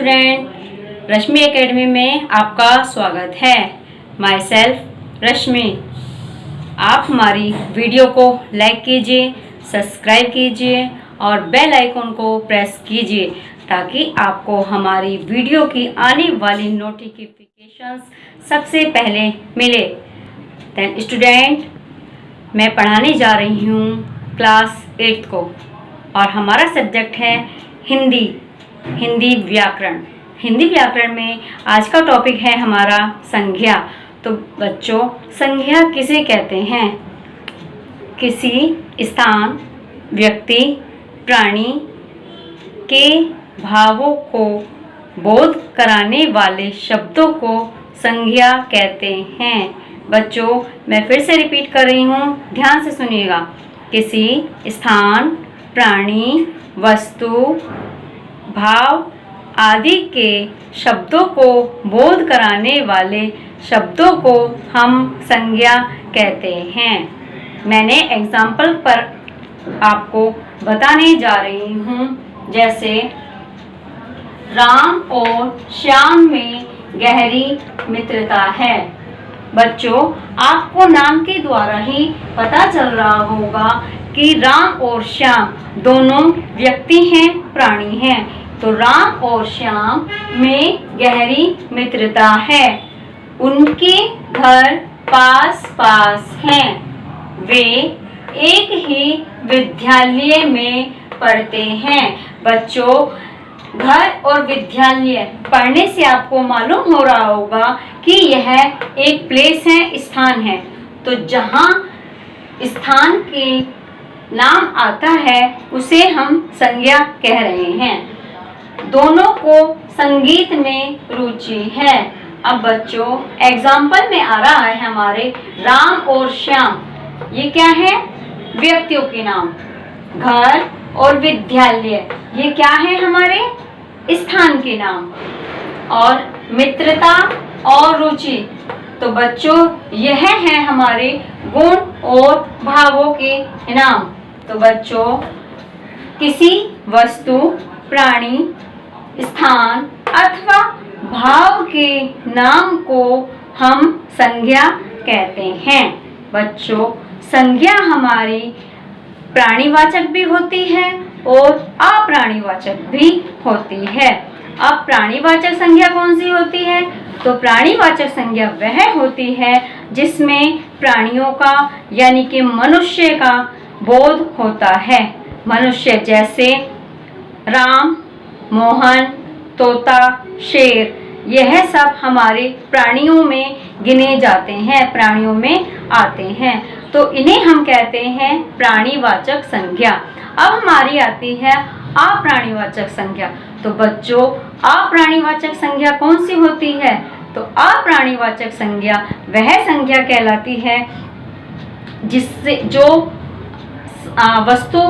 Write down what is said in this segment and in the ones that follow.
Student, रश्मि academy में आपका स्वागत है। माई सेल्फ रश्मि। आप हमारी वीडियो को लाइक कीजिए, सब्सक्राइब कीजिए और बेल आइकन को प्रेस कीजिए ताकि आपको हमारी वीडियो की आने वाली नोटिफिकेशंस सबसे पहले मिले। देन स्टूडेंट, मैं पढ़ाने जा रही हूँ क्लास 8 को और हमारा सब्जेक्ट है हिंदी व्याकरण। हिंदी व्याकरण में आज का टॉपिक है हमारा संज्ञा। तो बच्चों, संज्ञा किसे कहते हैं? किसी स्थान, व्यक्ति, प्राणी के भावों को बोध कराने वाले शब्दों को संज्ञा कहते हैं। बच्चों, मैं फिर से रिपीट कर रही हूँ, ध्यान से सुनिएगा। किसी स्थान, प्राणी, वस्तु, भाव आदि के शब्दों को बोध कराने वाले शब्दों को हम संज्ञा कहते हैं। मैंने एग्जाम्पल पर आपको बताने जा रही हूँ। जैसे राम और श्याम में गहरी मित्रता है। बच्चों, आपको नाम के द्वारा ही पता चल रहा होगा कि राम और श्याम दोनों व्यक्ति हैं, प्राणी हैं। तो राम और श्याम में गहरी मित्रता है। उनके घर पास पास हैं। वे एक ही विद्यालय में पढ़ते हैं। बच्चों, घर और विद्यालय पढ़ने से आपको मालूम हो रहा होगा कि यह एक प्लेस है, स्थान है। तो जहाँ स्थान के नाम आता है उसे हम संज्ञा कह रहे हैं। दोनों को संगीत में रुचि है। अब बच्चों, एग्जाम्पल में आ रहा है हमारे राम और श्याम। ये क्या है? व्यक्तियों के नाम। घर और विद्यालय ये क्या है? हमारे स्थान के नाम। और मित्रता और रुचि, तो बच्चों यह है हमारे गुण और भावों के नाम। तो बच्चों, किसी वस्तु, प्राणी, स्थान अथवा भाव के नाम को हम संज्ञा कहते हैं। बच्चों, संज्ञा हमारी प्राणीवाचक भी होती है और अप्राणीवाचक भी होती है। अब प्राणीवाचक संज्ञा कौन सी होती है? तो प्राणीवाचक संज्ञा वह होती है जिसमें प्राणियों का यानी कि मनुष्य का बोध होता है। मनुष्य जैसे राम, मोहन, तोता, शेर, यह सब हमारे प्राणियों में गिने जाते हैं, प्राणियों में आते हैं। तो इन्हें हम कहते हैं प्राणीवाचक संज्ञा। अब हमारी आती है अप्राणीवाचक संज्ञा। तो बच्चों, अप्राणीवाचक संज्ञा कौन सी होती है? तो अप्राणीवाचक संज्ञा वह संज्ञा कहलाती है जिससे जो वस्तु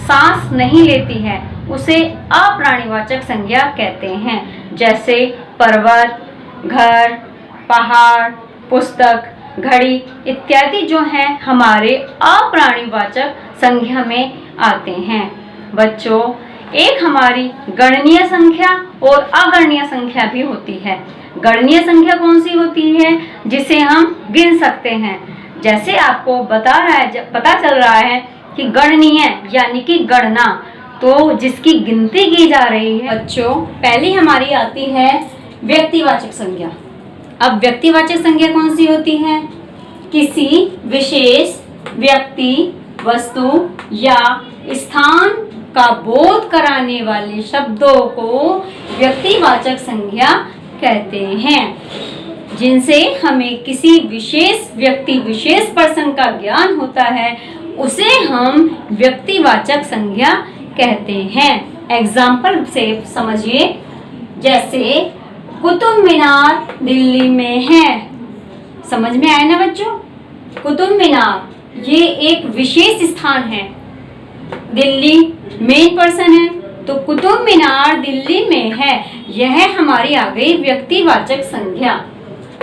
सांस नहीं लेती है उसे अप्राणीवाचक संज्ञा कहते हैं। जैसे पर्वत, घर, पहाड़, पुस्तक, घड़ी इत्यादि जो हैं हमारे अप्राणीवाचक संज्ञा में आते हैं। बच्चों, एक हमारी गणनीय संख्या और अगणनीय संख्या भी होती है। गणनीय संख्या कौन सी होती है? जिसे हम गिन सकते हैं। जैसे आपको पता चल रहा है कि गणनीय यानी कि गणना, तो जिसकी गिनती की जा रही है। बच्चों, पहली हमारी आती है व्यक्तिवाचक संज्ञा। अब व्यक्तिवाचक संज्ञा कौन सी होती है? किसी विशेष व्यक्ति, वस्तु या स्थान का बोध कराने वाले शब्दों को व्यक्तिवाचक संज्ञा कहते हैं। जिनसे हमें किसी विशेष व्यक्ति, विशेष पर्सन का ज्ञान होता है उसे हम व्यक्तिवाचक संज्ञा कहते हैं। एग्जाम्पल से समझिए। जैसे कुतुब मीनार दिल्ली में है। समझ में आया ना बच्चों? कुतुब मीनार ये एक विशेष स्थान है। दिल्ली मेन पर्सन है, तो कुतुब मीनार दिल्ली में है। यह हमारी आ गई व्यक्तिवाचक संज्ञा।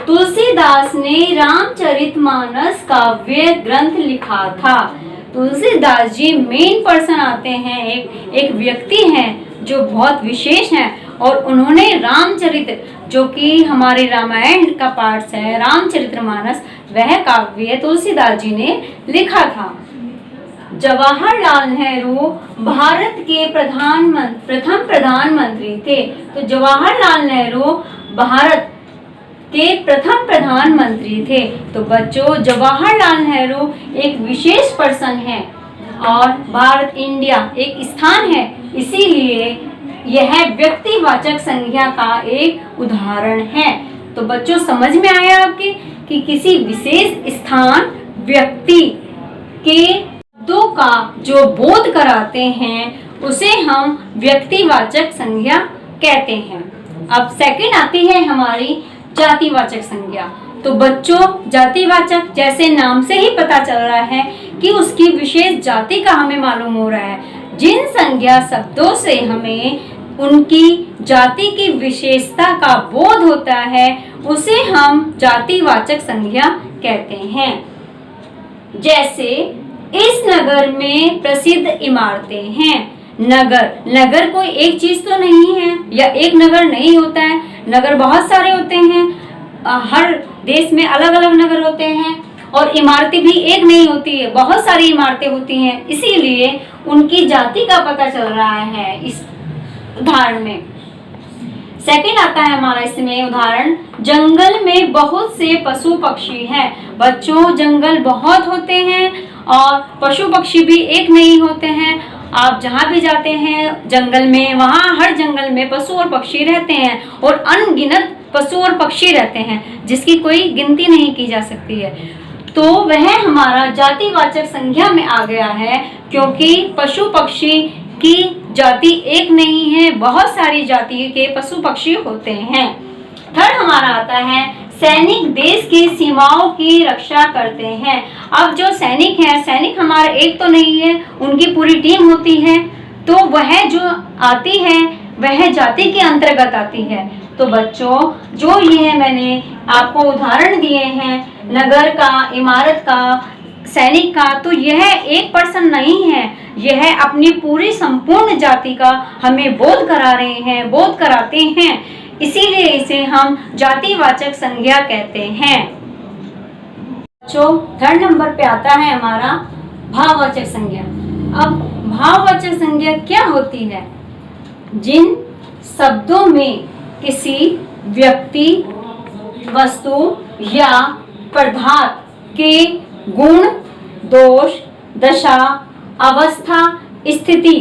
तुलसीदास ने रामचरितमानस काव्य ग्रंथ लिखा था। तुलसीदास जी मेन पर्सन आते हैं, एक व्यक्ति हैं जो बहुत विशेष हैं और उन्होंने रामचरित, जो कि हमारे रामायण का पार्ट है, रामचरितमानस, वह काव्य तुलसीदास जी ने लिखा था। जवाहरलाल नेहरू भारत के प्रथम प्रधानमंत्री थे। तो जवाहरलाल नेहरू भारत के प्रथम प्रधानमंत्री थे। तो बच्चों, जवाहरलाल नेहरू एक विशेष पर्सन है और भारत इंडिया एक स्थान है, इसीलिए यह व्यक्तिवाचक संज्ञा का एक उदाहरण है। तो बच्चों, समझ में आया आपके कि किसी विशेष स्थान, व्यक्ति के शब्दों का जो बोध कराते हैं उसे हम व्यक्तिवाचक संज्ञा कहते हैं। अब सेकंड आती है हमारी जातिवाचक संज्ञा। तो बच्चों, जातिवाचक जैसे नाम से ही पता चल रहा है कि उसकी विशेष जाति का हमें मालूम हो रहा है। जिन संज्ञा शब्दों से हमें उनकी जाति की विशेषता का बोध होता है उसे हम जातिवाचक संज्ञा कहते हैं। जैसे इस नगर में प्रसिद्ध इमारतें हैं। नगर कोई एक चीज तो नहीं है, या एक नगर नहीं होता है, नगर बहुत सारे होते हैं। हर देश में अलग अलग नगर होते हैं और इमारतें भी एक नहीं होती है, बहुत सारी इमारतें होती हैं, इसीलिए उनकी जाति का पता चल रहा है इस उदाहरण में। सेकंड आता है हमारा इसमें उदाहरण, जंगल में बहुत से पशु पक्षी हैं। बच्चों, जंगल बहुत होते हैं और पशु पक्षी भी एक नहीं होते हैं। आप जहाँ भी जाते हैं जंगल में, वहाँ हर जंगल में पशु और पक्षी रहते हैं और अनगिनत पशु और पक्षी रहते हैं जिसकी कोई गिनती नहीं की जा सकती है। तो वह हमारा जातिवाचक संज्ञा में आ गया है, क्योंकि पशु पक्षी की जाति एक नहीं है, बहुत सारी जाति के पशु पक्षी होते हैं। थर्ड हमारा आता है, सैनिक देश की सीमाओं की रक्षा करते हैं। अब जो सैनिक हैं, सैनिक हमारा एक तो नहीं है, उनकी पूरी टीम होती है, तो वह जो आती है वह जाति के अंतर्गत आती है। तो बच्चों, जो ये मैंने आपको उदाहरण दिए हैं नगर का, इमारत का, सैनिक का, तो यह एक पर्सन नहीं है, यह अपनी पूरी संपूर्ण जाति का हमें बोध करा रहे हैं, बोध कराते हैं, इसीलिए इसे हम जातिवाचक संज्ञा कहते हैं। बच्चों, थर्ड नंबर पे आता है हमारा भाववाचक संज्ञा। अब भाववाचक संज्ञा क्या होती है? जिन शब्दों में किसी व्यक्ति, वस्तु या पदार्थ के गुण, दोष, दशा, अवस्था, स्थिति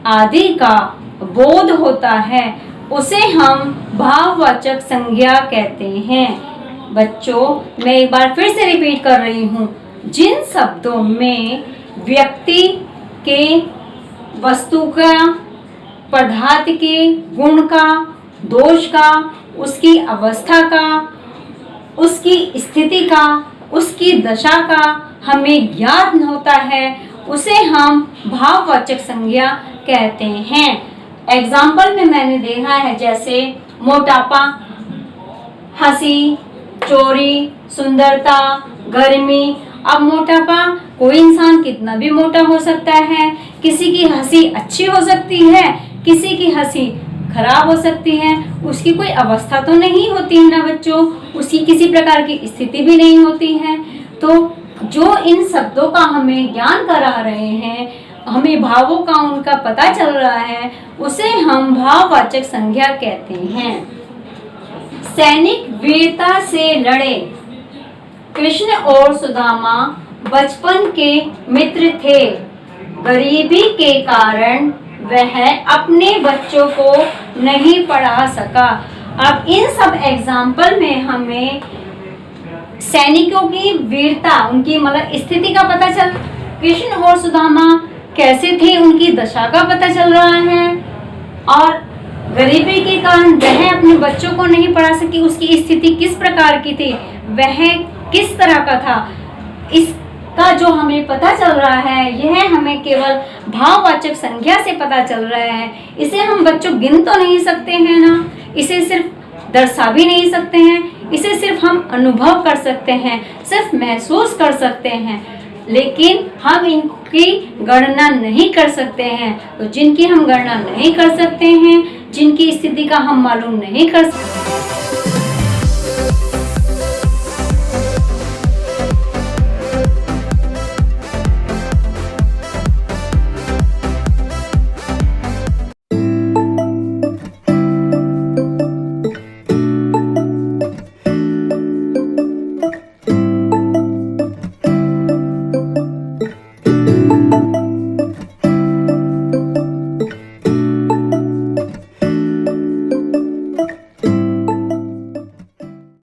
आदि का बोध होता है उसे हम भाववाचक संज्ञा कहते हैं। बच्चों, मैं एक बार फिर से रिपीट कर रही हूँ, जिन शब्दों में व्यक्ति के, वस्तु का, पदार्थ के गुण का, दोष का, उसकी अवस्था का, उसकी स्थिति का, उसकी दशा का हमें ज्ञान होता है उसे हम भाववाचक संज्ञा कहते हैं। एग्जाम्पल में मैंने देखा है, जैसे मोटापा, हंसी, चोरी, सुंदरता, गर्मी। अब मोटापा, कोई इंसान कितना भी मोटा हो सकता है, किसी की हंसी अच्छी हो सकती है, किसी की हंसी खराब हो सकती है, उसकी कोई अवस्था तो नहीं होती है ना बच्चों, उसकी किसी प्रकार की स्थिति भी नहीं होती है। तो जो इन शब्दों का हमें ज्ञान करा रहे हैं, हमें भावों का उनका पता चल रहा है, उसे हम भाववाचक संज्ञा कहते हैं। सैनिक वीरता से लड़े। कृष्ण और सुदामा बचपन के मित्र थे। गरीबी के कारण वह अपने बच्चों को नहीं पढ़ा सका। अब इन सब एग्जाम्पल में हमें सैनिकों की वीरता, उनकी मतलब स्थिति का पता चल, कृष्ण और सुदामा कैसे थे उनकी दशा का पता चल रहा है, और गरीबी के कारण वह अपने बच्चों को नहीं पढ़ा सकी, उसकी स्थिति किस प्रकार की थी, वह किस तरह का था, इसका जो हमें पता चल रहा है यह हमें केवल भाववाचक संज्ञा से पता चल रहा है। इसे हम बच्चों गिन तो नहीं सकते हैं ना, इसे सिर्फ दर्शा भी नहीं सकते हैं, इसे सिर्फ हम अनुभव कर सकते हैं, सिर्फ महसूस कर सकते हैं, लेकिन हम इनकी गणना नहीं कर सकते हैं। तो जिनकी हम गणना नहीं कर सकते हैं जिनकी स्थिति का हम मालूम नहीं कर सकते।